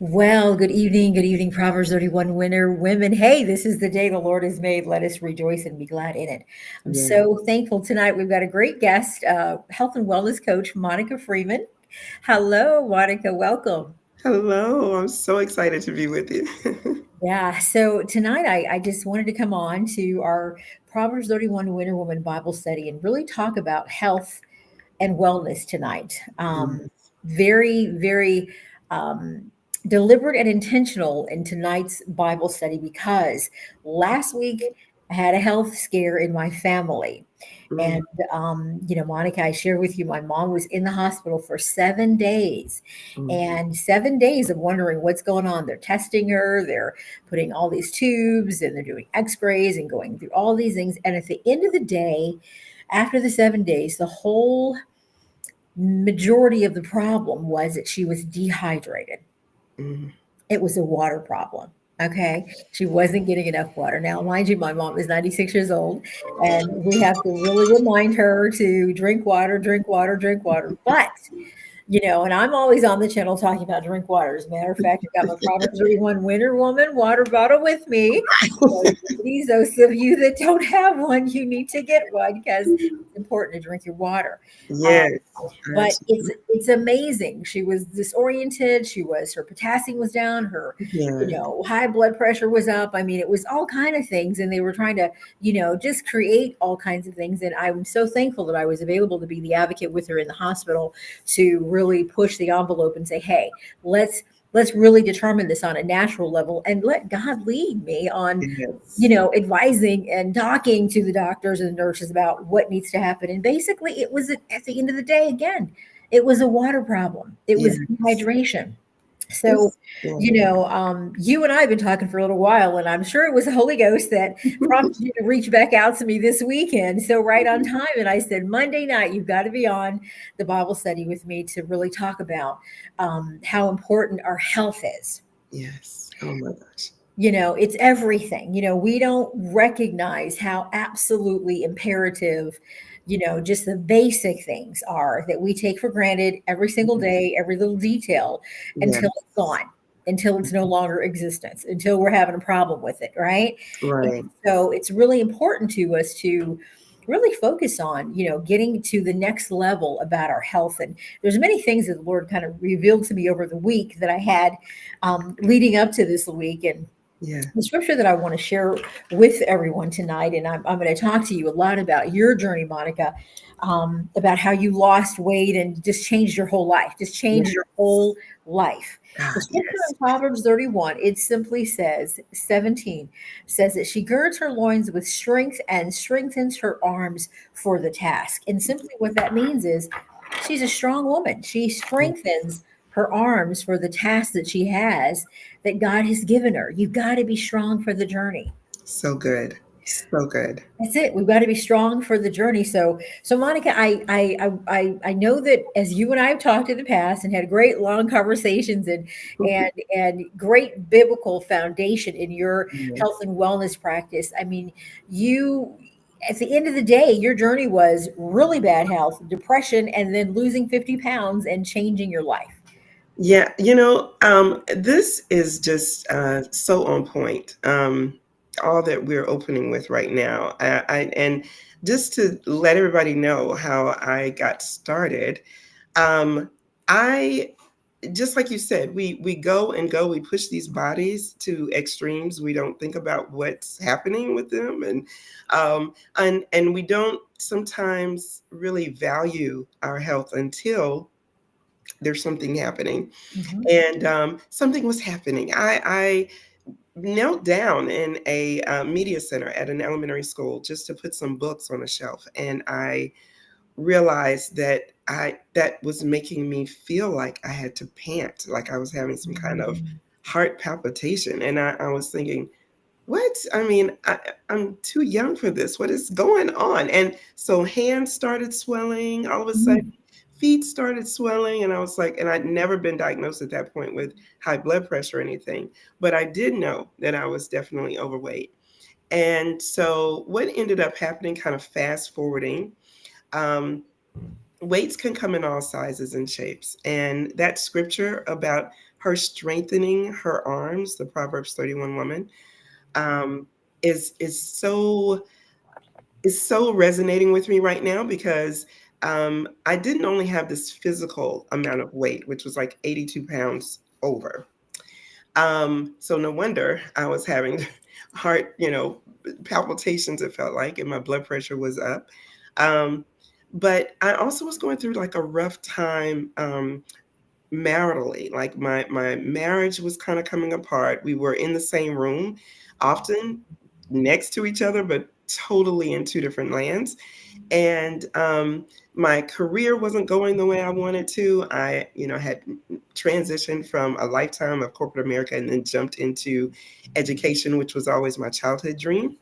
Well, good evening, Proverbs 31 winner, women. Hey, this is the day the Lord has made. Let us rejoice and be glad in it. I'm Yeah. so thankful tonight. We've got a great guest, health and wellness coach, Monica Freeman. Hello, Monica. Welcome. Hello. I'm so excited to be with you. Yeah, so tonight I just wanted to come on to our Proverbs 31 Winter Woman Bible study and really talk about health and wellness tonight. Very um, deliberate and intentional in tonight's Bible study because last week I had a health scare in my family. Mm, And, Monica, I shared with you, my mom was in the hospital for 7 days mm, and 7 days of wondering what's going on. They're testing her, they're putting all these tubes and they're doing x-rays and going through all these things. And at the end of the day, after the 7 days, the whole majority of the problem was that she was dehydrated. mm. It was a water problem. Okay. She wasn't getting enough water. Now, mind you, my mom is 96 years old, and we have to really remind her to drink water, drink water, drink water. But and I'm always on the channel talking about drink water. As a matter of fact, I've got my Proverbs 31 Winter Woman water bottle with me. So, ladies, those of you that don't have one, you need to get one because it's important to drink your water. Um, Yes, but absolutely. it's amazing. She was disoriented. Her potassium was down. Her Yeah, high blood pressure was up. I mean, it was all kind of things, and they were trying to just create all kinds of things. And I'm so thankful that I was available to be the advocate with her in the hospital to really push the envelope and say, hey, let's let's really determine this on a natural level and let God lead me on yes, advising and talking to the doctors and nurses about what needs to happen. And basically, it was at the end of the day, again, it was a water problem, it was yes. dehydration. So, It's, yeah. you and I have been talking for a little while, and I'm sure it was the Holy Ghost that prompted you to reach back out to me this weekend. So, right on time. And I said, Monday night, you've got to be on the Bible study with me to really talk about how important our health is. Yes. Oh my gosh. It's everything. We don't recognize how absolutely imperative, just the basic things are that we take for granted every single day, every little detail Yes. until it's gone, until it's no longer existence, until we're having a problem with it, right? And Right. so it's really important to us to really focus on, getting to the next level about our health. And there's many things that the Lord kind of revealed to me over the week that I had leading up to this week. And Yeah. the scripture that I want to share with everyone tonight, and I'm going to talk to you a lot about your journey, Monica, about how you lost weight and just changed your whole life, just changed Yes. your whole life. The God, scripture yes. in Proverbs 31, it simply says, 17, says that she girds her loins with strength and strengthens her arms for the task. And simply what that means is she's a strong woman. She strengthens her arms for the task that she has that God has given her. You've got to be strong for the journey. So good. So good. That's it. We've got to be strong for the journey. So Monica, I know that as you and I have talked in the past and had great long conversations and great biblical foundation in your health Yes. and wellness practice. I mean, you at the end of the day, your journey was really bad health, depression, and then losing 50 pounds and changing your life. Yeah, this is just so on point. All that we're opening with right now, and just to let everybody know how I got started. I just like you said, we go and go, we push these bodies to extremes. We don't think about what's happening with them, and we don't sometimes really value our health until there's something happening. Mhm. And something was happening. I knelt down in a media center at an elementary school just to put some books on a shelf, and I realized that I that was making me feel like I had to pant, like I was having some kind of Mhm. heart palpitation, and I was thinking, what? I mean, I'm too young for this. What is going on? And so hands started swelling all of a sudden, Mhm. feet started swelling, and I was like, and I'd never been diagnosed at that point with high blood pressure or anything, but I did know that I was definitely overweight. And so what ended up happening, kind of fast forwarding, weights can come in all sizes and shapes. And that scripture about her strengthening her arms, the Proverbs 31 woman, um, is so resonating with me right now because I didn't only have this physical amount of weight, which was like 82 pounds over. So no wonder I was having heart, palpitations, it felt like, and my blood pressure was up. Um, but I also was going through like a rough time maritally. Like my marriage was kind of coming apart. We were in the same room, often next to each other, but totally in two different lands. And my career wasn't going the way I wanted to. I, had transitioned from a lifetime of corporate America and then jumped into education, which was always my childhood dream.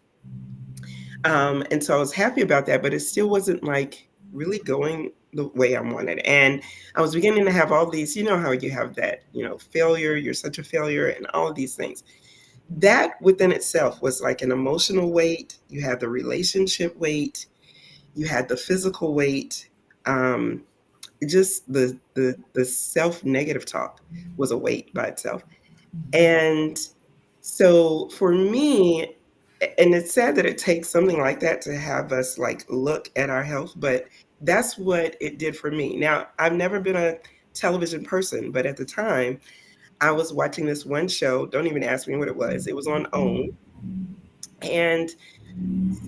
And so I was happy about that, but it still wasn't like really going the way I wanted. And I was beginning to have all these, how you have that, failure, you're such a failure, and all of these things. That within itself was like an emotional weight. You had the relationship weight, you had the physical weight. Just the self negative talk was a weight by itself. And so for me, and it's sad that it takes something like that to have us like look at our health, but that's what it did for me. Now, I've never been a television person, but at the time I was watching this one show. Don't even ask me what it was. It was on OWN. And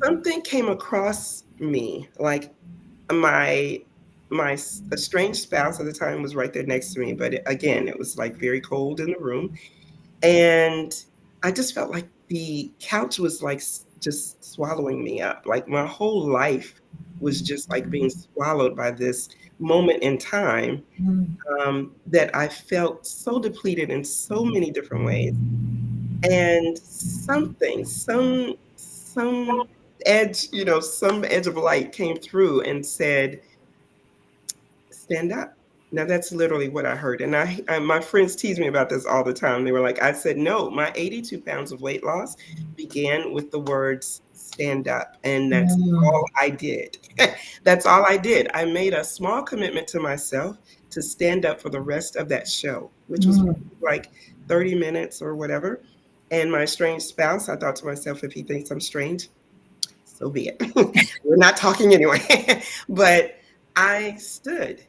something came across me, like my estranged spouse at the time was right there next to me, but again, it was like very cold in the room. And I just felt like the couch was like just swallowing me up. Like my whole life was just like being swallowed by this moment in time, that I felt so depleted in so many different ways. And some edge, some edge of light came through and said, stand up. Now that's literally what I heard. And my friends tease me about this all the time. They were like, I said, no, my 82 pounds of weight loss began with the words stand up. And that's all I did. That's all I did. I made a small commitment to myself to stand up for the rest of that show, which was like 30 minutes or whatever. And my strange spouse, I thought to myself, if he thinks I'm strange, so be it. We're not talking anyway. But I stood,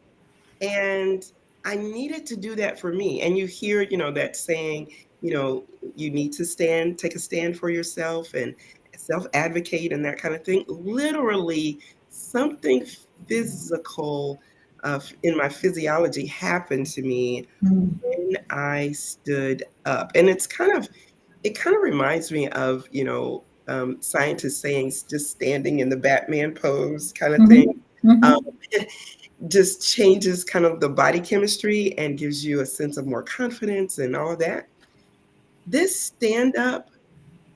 and I needed to do that for me. And you hear, that saying, you need to take a stand for yourself and self-advocate and that kind of thing. Literally, something physical in my physiology happened to me when I stood up. And it kind of reminds me of, scientists saying just standing in the Batman pose kind of thing. Um, just changes kind of the body chemistry and gives you a sense of more confidence and all of that. This stand up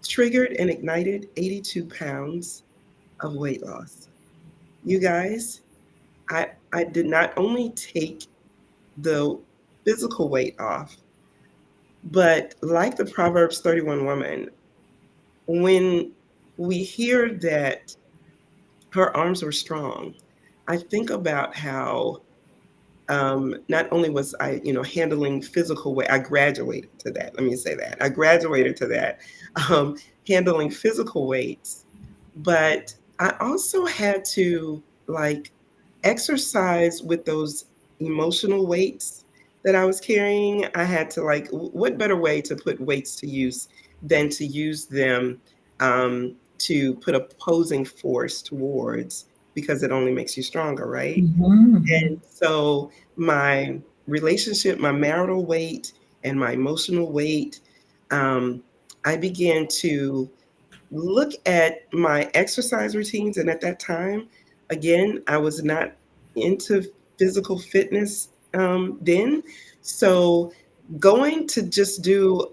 triggered and ignited 82 pounds of weight loss. You guys, I did not only take the physical weight off, but like the Proverbs 31 woman, when we hear that her arms were strong, I think about how not only was I, handling physical weight, I graduated to that. Let me say that. I graduated to that, um, handling physical weights, but I also had to like exercise with those emotional weights that I was carrying. I had to like, what better way to put weights to use than to use them to put opposing force towards, because it only makes you stronger, right? And so my relationship, my marital weight, and my emotional weight, um, I began to look at my exercise routines. And at that time, again, I was not into physical fitness then. So going to just do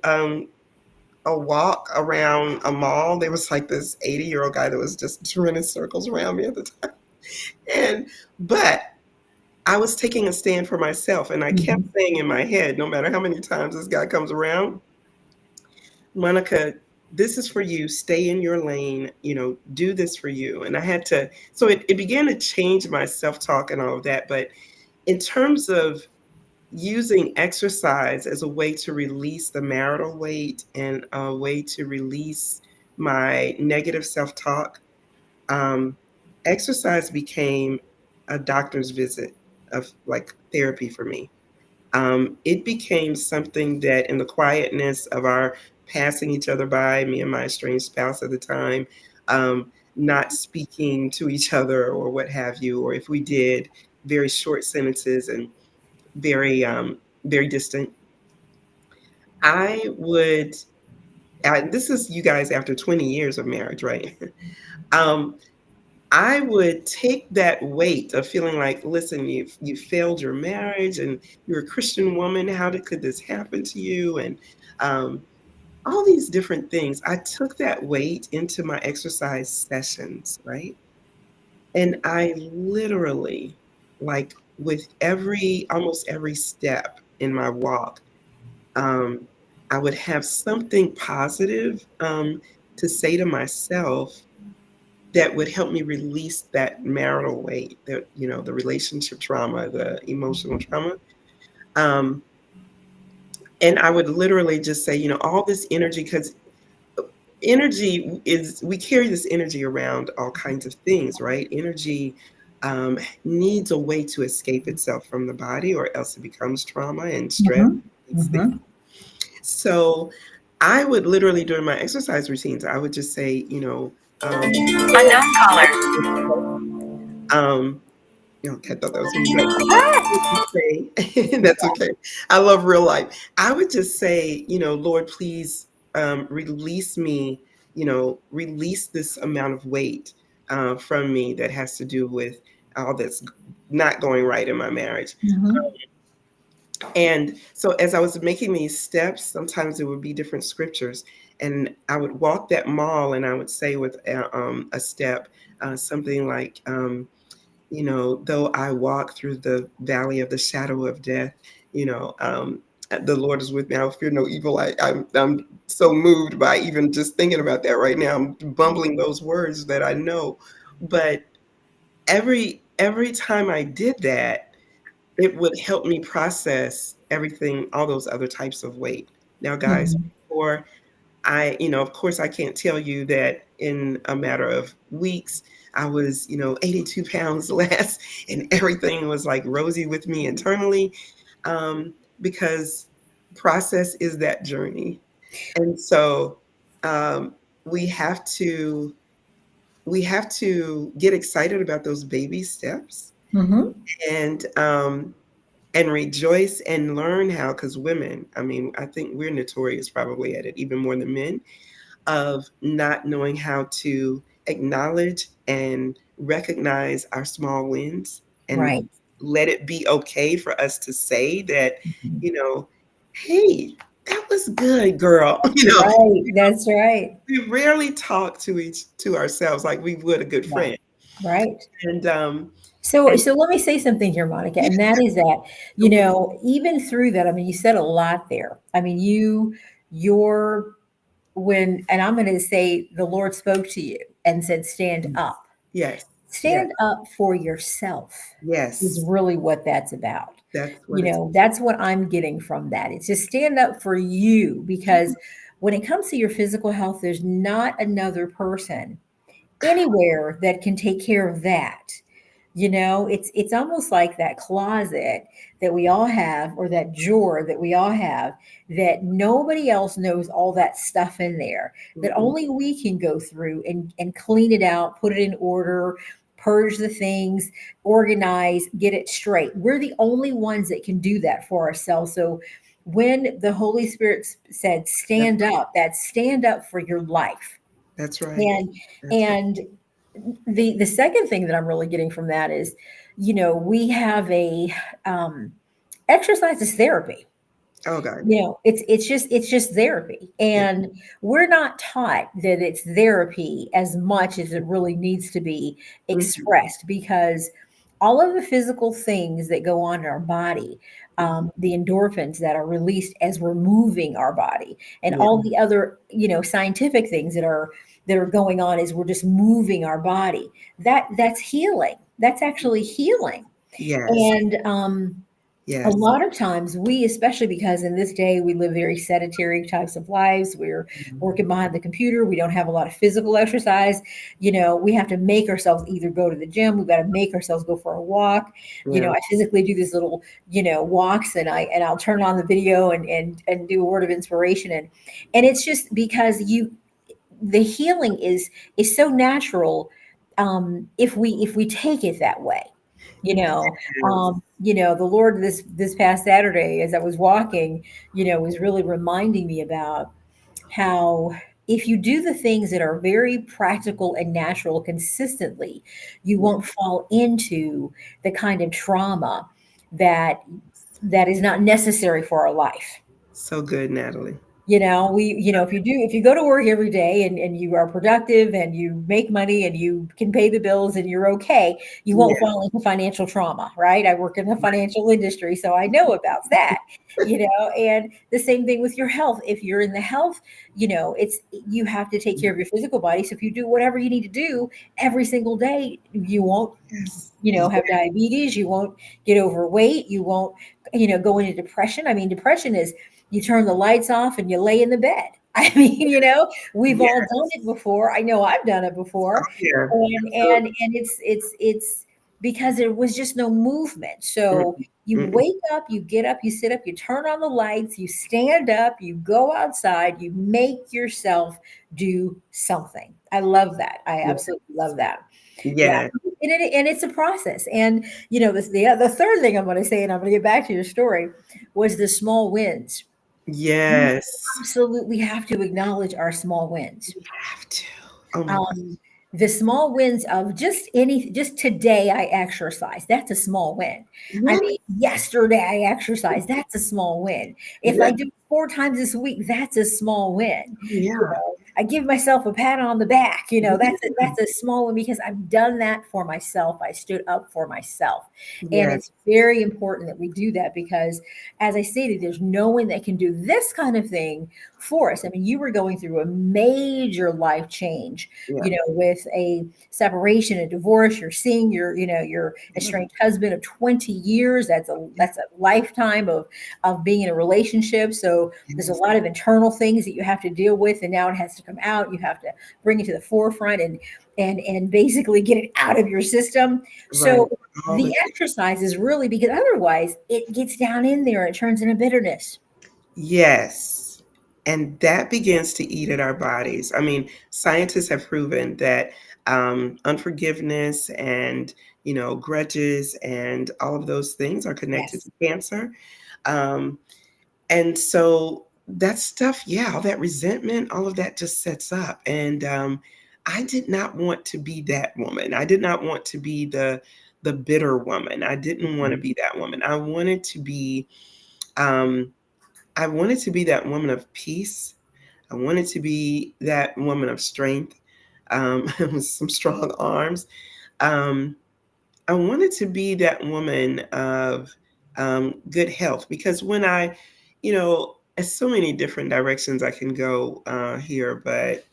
a walk around a mall, there was like this 80-year-old guy that was just running circles around me at the time. But I was taking a stand for myself, and I kept saying in my head, no matter how many times this guy comes around, Monica, this is for you. Stay in your lane, do this for you. And I had to, so it began to change my self-talk and all of that. But in terms of, using exercise as a way to release the marital weight and a way to release my negative self-talk, um, exercise became a doctor's visit of like therapy for me. It became something that in the quietness of our passing each other by, me and my estranged spouse at the time, not speaking to each other or what have you, or if we did, very short sentences and very distant. I would, this is you guys after 20 years of marriage, right? um, I would take that weight of feeling like, listen, you failed your marriage and you're a Christian woman. Could this happen to you? And um, all these different things. I took that weight into my exercise sessions, right? And I literally, like with almost every step in my walk, um, I would have something positive to say to myself that would help me release that marital weight, the relationship trauma, the emotional trauma. Um, and I would literally just say, all this energy, because we carry this energy around all kinds of things, right? Energy needs a way to escape itself from the body, or else it becomes trauma and stress, Mhm. these things. Mhm. So I would literally, during my exercise routines, I would just say, Unknown caller. um, okay, I thought that was me, but I would just say, that's okay. I love real life. I would just say, Lord, please release me, release this amount of weight from me that has to do with all that's not going right in my marriage. Mhm. And so as I was making these steps, sometimes it would be different scriptures, and I would walk that mall and I would say with a step, something like, though I walk through the valley of the shadow of death, the Lord is with me. I will fear no evil. I'm so moved by even just thinking about that right now. I'm bumbling those words that I know. But every time I did that, it would help me process everything, all those other types of weight. Now, guys, Mhm. before of course, I can't tell you that in a matter of weeks, I was, 82 pounds less and everything was like rosy with me internally, because process is that journey. And so um, we have to get excited about those baby steps Mhm. and rejoice and learn how, because women, I mean, I think we're notorious probably at it even more than men, of not knowing how to acknowledge and recognize our small wins and Right. let it be okay for us to say that, Mhm. you know, hey, that was good, girl. Right. That's right. We rarely talk to ourselves like we would a good Right. friend. Right. And So, and so let me say something here, Monica, and that is that, even through that, I mean, you said a lot there. I mean, your, and I'm going to say the Lord spoke to you and said, stand up. yes, yes, Stand up for yourself is yes, really what that's about. that's what it's That's what I'm getting from that. It's just stand up for you, because when it comes to your physical health, there's not another person anywhere that can take care of that. It's almost like that closet that we all have, or that drawer that we all have, that nobody else knows all that stuff in there, that mm-mm, only we can go through and clean it out, put it in order, purge the things, organize, get it straight. We're the only ones that can do that for ourselves. So when the Holy Spirit said that's stand up, that's stand up for your life. that's right. and That's right. and the second thing that I'm really getting from that is, we have a exercise is therapy. Oh God, It's just therapy, yeah. and we're not taught that it's therapy as much as it really needs to be Mhm, expressed, because all of the physical things that go on in our body, mhm. the endorphins that are released as we're moving our body, and Yeah, all the other scientific things that are going on as we're just moving our body, that's healing. That's actually healing. yes. And A Yes. lot of times we, especially because in this day we live very sedentary types of lives, we're working behind the computer, we don't have a lot of physical exercise. We have to make ourselves either go to the gym, we've got to make ourselves go for a walk. Yeah. I physically do these little walks, and I'll turn on the video and do a word of inspiration, and it's just because the healing is so natural, if we take it that way. The Lord, this past Saturday, as I was walking, was really reminding me about how, if you do the things that are very practical and natural consistently, you Yeah. won't fall into the kind of trauma that that is not necessary for our life. So good, Natalie. If you go to work every day, and you are productive and you make money and you can pay the bills and you're okay, you won't Yeah. fall into financial trauma, right? I work in the financial industry, so I know about that. And the same thing with your health. If you're in the health, it's you have to take care of your physical body. So if you do whatever you need to do every single day, you won't, Yes. have diabetes, you won't get overweight, you won't, go into depression. I mean, depression is, you turn the lights off and you lay in the bed. I mean, we've Yeah. all done it before. I know I've done it before. Yeah. And it's because there was just no movement. So you Mm-mm. wake up, you get up, you sit up, you turn on the lights, you stand up, you go outside, you make yourself do something. I love that. I Yeah. absolutely love that. Yeah. Yeah. And it's a process. And the third thing I'm going to say, and I'm going to get back to your story, was the small wins. We Yes. absolutely have to acknowledge our small wins. We have to. Oh my God. Um, the small wins of just today I exercise. That's a small win. I Really? mean, yesterday I exercised. That's a small win. If Yeah. I do 4 times this week, that's a small win. Oh, yeah. I give myself a pat on the back. That's a small one because I've done that for myself. I stood up for myself. And Yes. it's very important that we do that because, as I stated, there's no one that can do this kind of thing for us. I mean, you were going through a major life change, Yeah. with a separation, a divorce. You're seeing your estranged husband of 20 years. That's a lifetime of being in a relationship. So there's a Yes. lot of internal things that you have to deal with, and now it has to come out. You have to bring it to the forefront and basically get it out of your system. Right. So All the the exercise is really, because otherwise it gets down in there and it turns into bitterness. Yes. And that begins to eat at our bodies. I mean, scientists have proven that unforgiveness and, grudges and all of those things are connected Yes. to cancer. Um, and so that stuff, yeah, all that resentment, all of that just sets up. And I did not want to be that woman. I did not want to be the bitter woman. I didn't want to be that woman. Um, I wanted to be that woman of peace. I wanted to be that woman of strength, with some strong arms. Um, I wanted to be that woman of good health because as so many different directions I can go here, but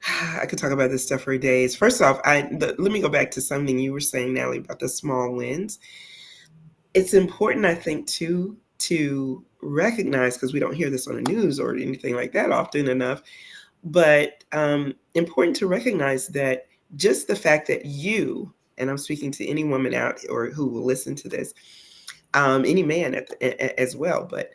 I could talk about this stuff for days. First off, let me go back to something you were saying, Natalie, about the small wins. It's important, I think, too, to recognize, because we don't hear this on the news or anything like that often enough, but important to recognize that just the fact that and I'm speaking to any woman out or who will listen to this, any man as well, but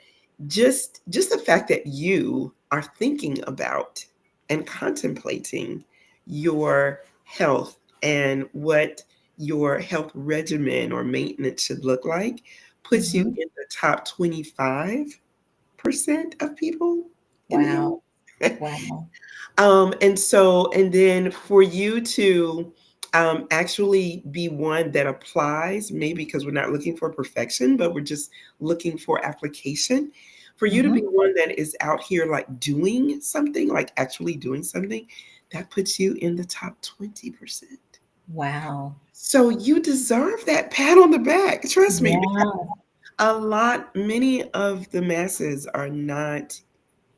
just the fact that you are thinking about and contemplating your health and what your health regimen or maintenance should look like puts you Mhm. in the top 25% of people in the Wow. US. Wow. And then for you to actually be one that applies, maybe because we're not looking for perfection, but we're just looking for application. For you to be Mhm. one that is out here like doing something, like actually doing something, that puts you in the top 20%. Wow. So you deserve that pat on the back. Trust me, because Yeah. many of the masses are not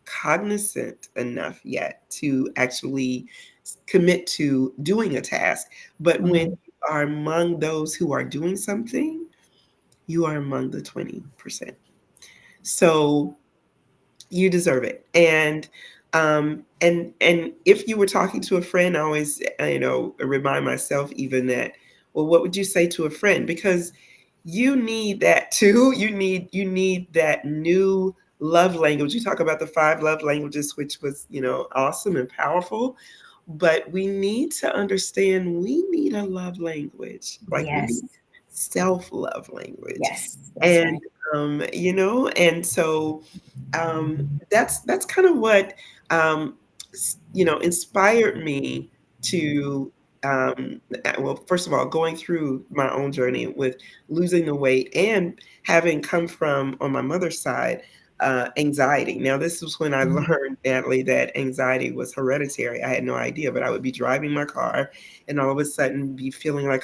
cognizant enough yet to actually commit to doing a task. But when Mhm. you are among those who are doing something, you are among the 20%. So you deserve it. And if you were talking to a friend, I always remind myself even that, well, what would you say to a friend? Because you need that too. You need that new love language. You talk about the 5 love languages, which was, awesome and powerful. But we need to understand we need a love language. Like we Yes. need self-love language. Yes. That's And right. and so that's kind of what inspired me to well, first of all, going through my own journey with losing the weight and having come from, on my mother's side, anxiety. Now, this was when I Mhm. learned, Natalie, that anxiety was hereditary. I had no idea, but I would be driving my car and all of a sudden be feeling like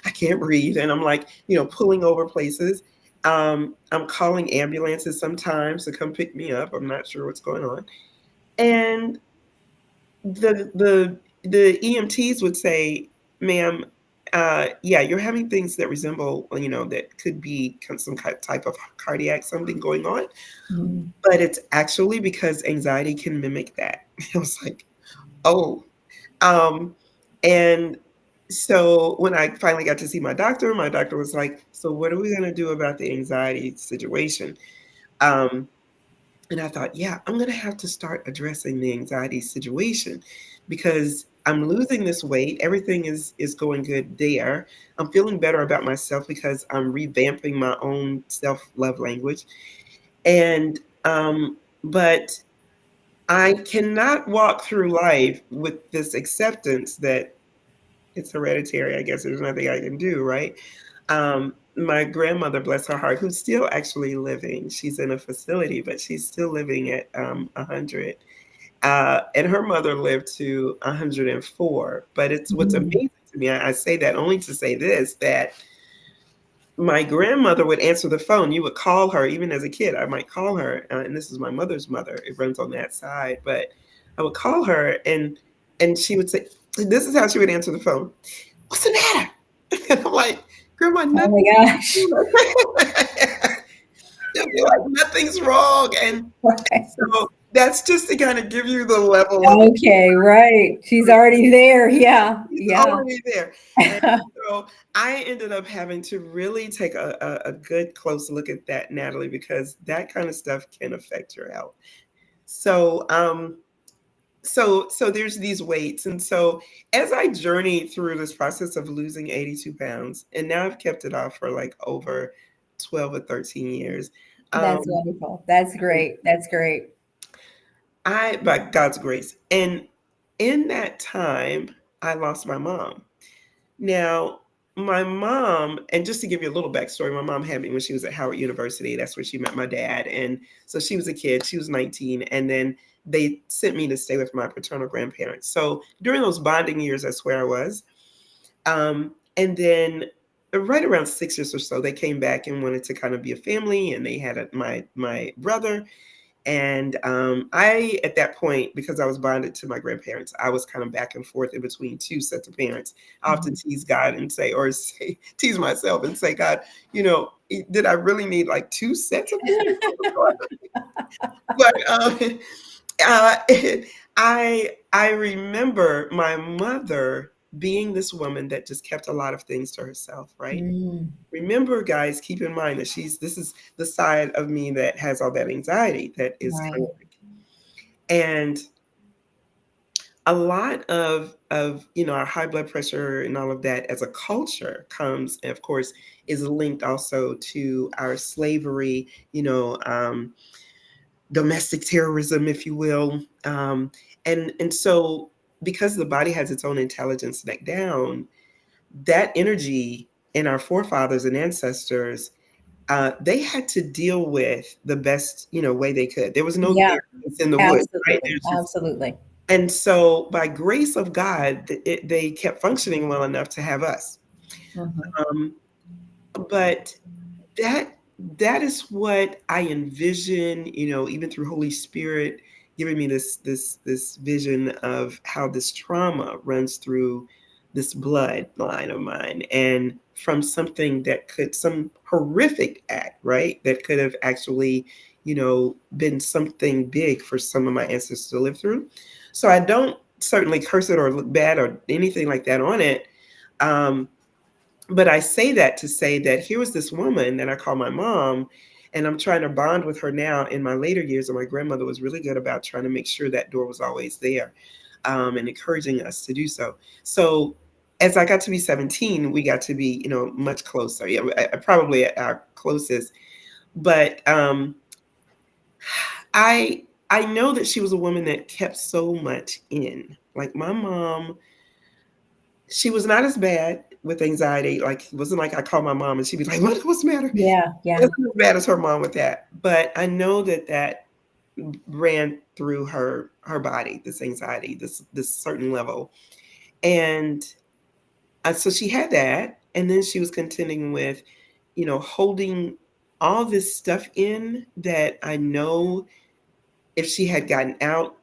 I can't breathe, and I'm like, pulling over places. I'm calling ambulances sometimes to come pick me up. I'm not sure what's going on. And the EMTs would say, "Ma'am, yeah, you're having things that resemble, that could be some type of cardiac something going on, Mhm. but it's actually because anxiety can mimic that." I was like, "Oh." Um, and so when I finally got to see my doctor was like, "So what are we going to do about the anxiety situation?" Um, And I thought, yeah, I'm going to have to start addressing the anxiety situation because I'm losing this weight. Everything is going good there. I'm feeling better about myself because I'm revamping my own self-love language. And but I cannot walk through life with this acceptance that it's hereditary. I guess there's nothing I can do, right? My grandmother, bless her heart, who's still actually living, she's in a facility, but she's still living at 100. And her mother lived to 104. But it's what's Mhm. amazing to me. I say that only to say this, that my grandmother would answer the phone. You would call her, even as a kid. I might call her, and this is my mother's mother. It runs on that side, but I would call her, and she would say, "This is how she would answer the phone. What's the matter?" And I'm like, "Grandma, Oh my nothing." gosh. She'll be like, "Nothing's wrong," and Right. so that's just to kind of give you the level of Okay, right. She's already there. Yeah. he's Yeah. already there. And so I ended up having to really take a good close look at that, Natalie, because that kind of stuff can affect your health. So so there's these weights. And so as I journeyed through this process of losing 82 pounds, and now I've kept it off for like over 12 or 13 years. That's Um, wonderful. That's great. That's great. by God's grace. And in that time, I lost my mom. Now, my mom, and just to give you a little backstory, my mom had me when she was at Howard University. That's where she met my dad. And so she was a kid, she was 19. And then they sent me to stay with my paternal grandparents. So during those bonding years, that's where I was. And then right around 6 years or so, they came back and wanted to kind of be a family. And they had my brother. And I, at that point, because I was bonded to my grandparents, I was kind of back and forth in between 2 sets of parents. I often Mhm. tease God and say, or say, tease myself and say, God, did I really need like 2 sets of parents? But uh, I remember my mother being this woman that just kept a lot of things to herself, right? Mm, Remember, guys, keep in mind that this is the side of me that has all that anxiety that is right. chronic. And a lot of our high blood pressure and all of that as a culture comes, and of course, is linked also to our slavery, domestic terrorism, if you will. And so because the body has its own intelligence neck down, that energy in our forefathers and ancestors, they had to deal with the best, way they could. There was no Yeah, therapists in the woods, right? absolutely. There's just Absolutely. and so by grace of God, they kept functioning well enough to have us. Mhm. Um, but that is what I envision, even through Holy Spirit giving me this vision of how this trauma runs through this bloodline of mine. And from something that could, some horrific act, right? That could have actually, been something big for some of my ancestors to live through. So I don't certainly curse it or look bad or anything like that on it. Um, but I say that to say that here was this woman that I call my mom, and I'm trying to bond with her now in my later years. And my grandmother was really good about trying to make sure that door was always there, and encouraging us to do so. So as I got to be 17, we got to be, much closer. Yeah, probably at our closest. But I know that she was a woman that kept so much in. Like my mom, she was not as bad with anxiety. Like it wasn't like I called my mom and she'd be like, what's the matter? Yeah, It yeah. wasn't as bad as her mom with that. But I know that ran through her body, this anxiety, this certain level. And so she had that. And then she was contending with, holding all this stuff in that I know if she had gotten out,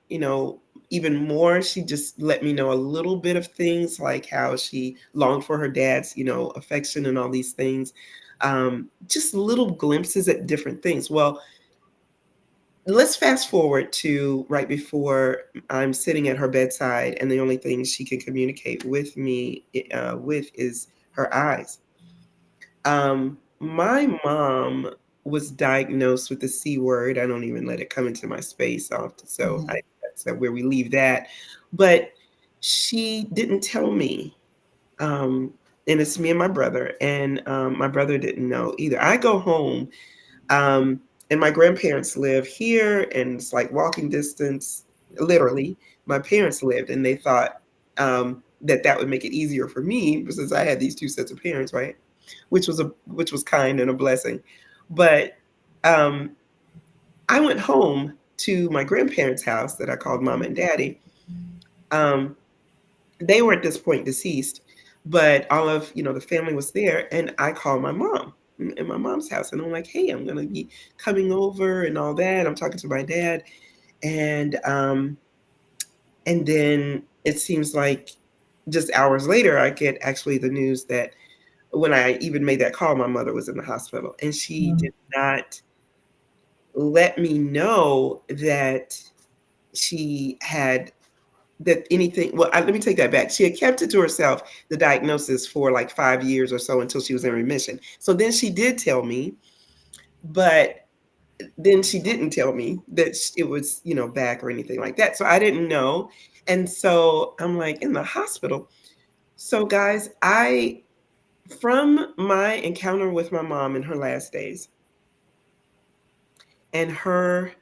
even more, she just let me know a little bit of things like how she longed for her dad's, affection and all these things. Just little glimpses at different things. Well, let's fast forward to right before I'm sitting at her bedside, and the only thing she can communicate with me with is her eyes. My mom was diagnosed with the C word. I don't even let it come into my space often, so Mhm. that's where we leave that. But she didn't tell me, and it's me and my brother, and my brother didn't know either. I go home, um, and my grandparents live here, and it's like walking distance, literally. My parents lived, and they thought that would make it easier for me since I had these two sets of parents, right? Which was kind and a blessing. But um, I went home to my grandparents' house that I called mom and daddy. Um, they were at this point deceased, but all of the family was there, and I called my mom in my mom's house, and I'm like, "Hey, I'm gonna be coming over and all that." I'm talking to my dad, and then it seems like just hours later, I get actually the news that when I even made that call, my mother was in the hospital, and she Mm. did not let me know that she had that anything. Well, let me take that back. She had kept it to herself, the diagnosis, for like 5 years or so until she was in remission. So then she did tell me, but then she didn't tell me that it was, back or anything like that. So I didn't know. And so I'm like in the hospital. So guys, from my encounter with my mom in her last days and her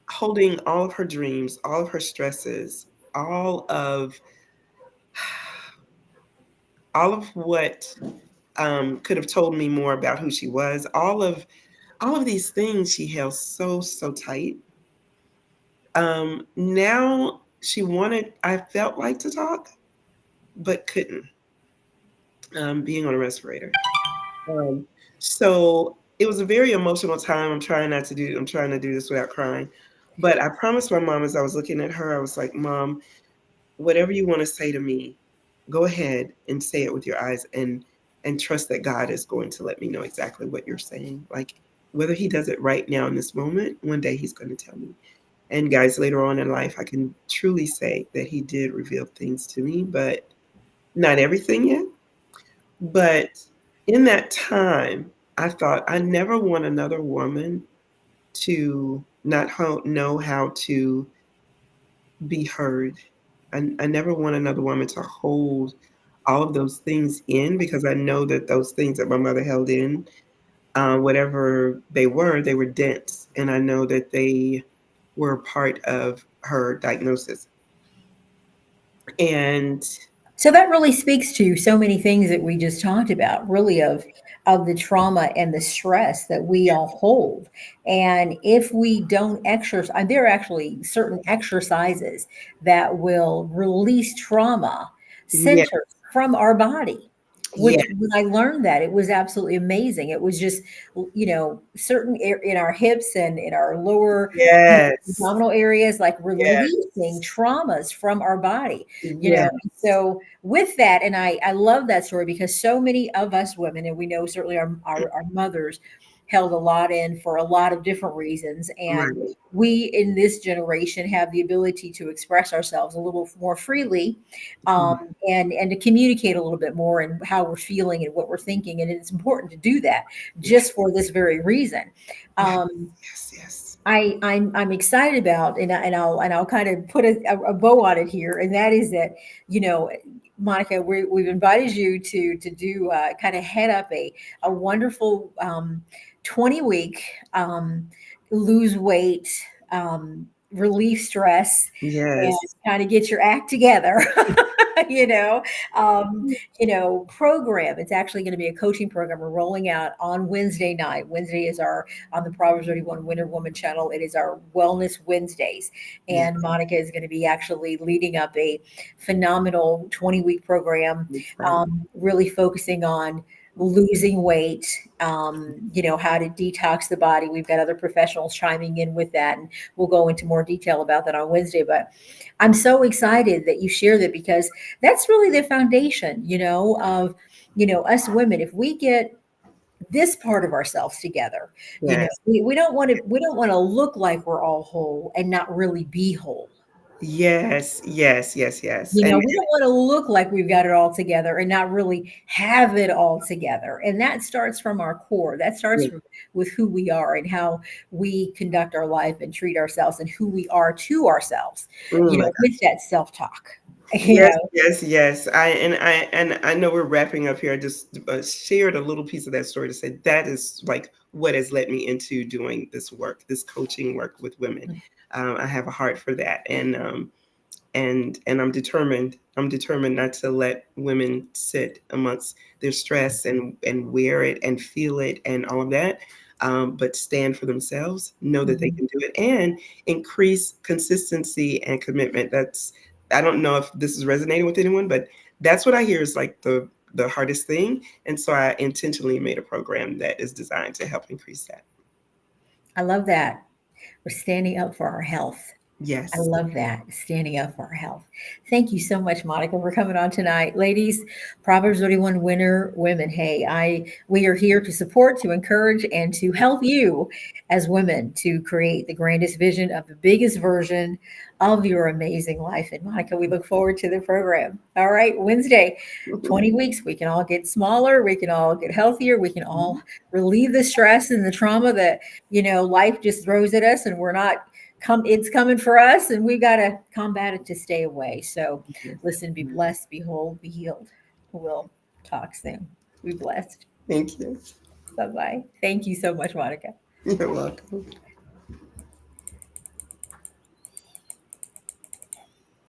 holding all of her dreams, all of her stresses, all of all of what could have told me more about who she was, all of these things she held so tight. Now I felt like to talk, but couldn't, being on a respirator. Um, so it was a very emotional time. I'm trying to do this without crying. But I promised my mom as I was looking at her, I was like, Mom, whatever you want to say to me, go ahead and say it with your eyes, and trust that God is going to let me know exactly what you're saying. Like whether he does it right now in this moment, one day he's going to tell me. And guys, later on in life, I can truly say that he did reveal things to me, but not everything yet. But in that time, I thought I never want another woman to not know how to be heard. I never want another woman to hold all of those things in, because I know that those things that my mother held in, whatever they were dense. And I know that they were part of her diagnosis. And So that really speaks to so many things that we just talked about, really of the trauma and the stress that we all hold. And if we don't exercise, there are actually certain exercises that will release trauma yeah, centers from our body. which Yes, when I learned that, it was absolutely amazing. It was just, certain in our hips and in our lower, yes, abdominal areas, like releasing yes, traumas from our body, yes, And so with that, and I love that story because so many of us women, and we know certainly our mothers held a lot in for a lot of different reasons. And right. we in this generation have the ability to express ourselves a little more freely, Mhm. and to communicate a little bit more and how we're feeling and what we're thinking. And it's important to do that Yes, just for this very reason. yes, Um, yes, yes. I'm excited about, and I'll kind of put a bow on it here, and that is that, you know, Monica, we've invited you to do kind of head up a wonderful 20-week lose weight, relieve stress, and Yes. kind of get your act together. you know, um, program. It's actually going to be a coaching program we're rolling out on Wednesday night. Wednesday is our on the Proverbs 31 Winter Woman channel. It is our Wellness Wednesdays. Yes. And Monica is going to be actually leading up a phenomenal 20-week program, Excited. really focusing on losing weight, how to detox the body. We've got other professionals chiming in with that, and we'll go into more detail about that on Wednesday. But I'm so excited that you share that because that's really the foundation, of, us women. If we get this part of ourselves together, Yes. we don't want to look like we're all whole and not really be whole. Yes. Yes. Yes. Yes. And We don't want to look like we've got it all together and not really have it all together. And that starts from our core. That starts yeah. with who we are and how we conduct our life and treat ourselves and who we are to ourselves, Oh my with that self talk. You Yes, know, yes, yes. I know we're wrapping up here. I just shared a little piece of that story to say that is like what has led me into doing this work, this coaching work with women. I have a heart for that, and I'm determined not to let women sit amongst their stress and wear it and feel it and all of that, but stand for themselves, know that they Mhm. can do it, and increase consistency and commitment. That's I don't know if this is resonating with anyone, but that's what I hear is like the hardest thing, and so I intentionally made a program that is designed to help increase that. I love that. We're standing up for our health. I Yes. love that. Standing up for our health. Thank you so much, Monica, for coming on tonight. Ladies, Proverbs 31 winner women. Hey, we are here to support, to encourage, and to help you as women to create the grandest vision of the biggest version of your amazing life. And Monica, we look forward to the program. All right, Wednesday, 20 weeks. We can all get smaller, we can all get healthier, we can all relieve the stress and the trauma that, life just throws at us, and we're not it's coming for us, and we got to combat it to stay away. So listen, be blessed, be whole, be healed. We'll talk soon. Be blessed. Thank you. Bye bye. Thank you so much, Monica. You're welcome.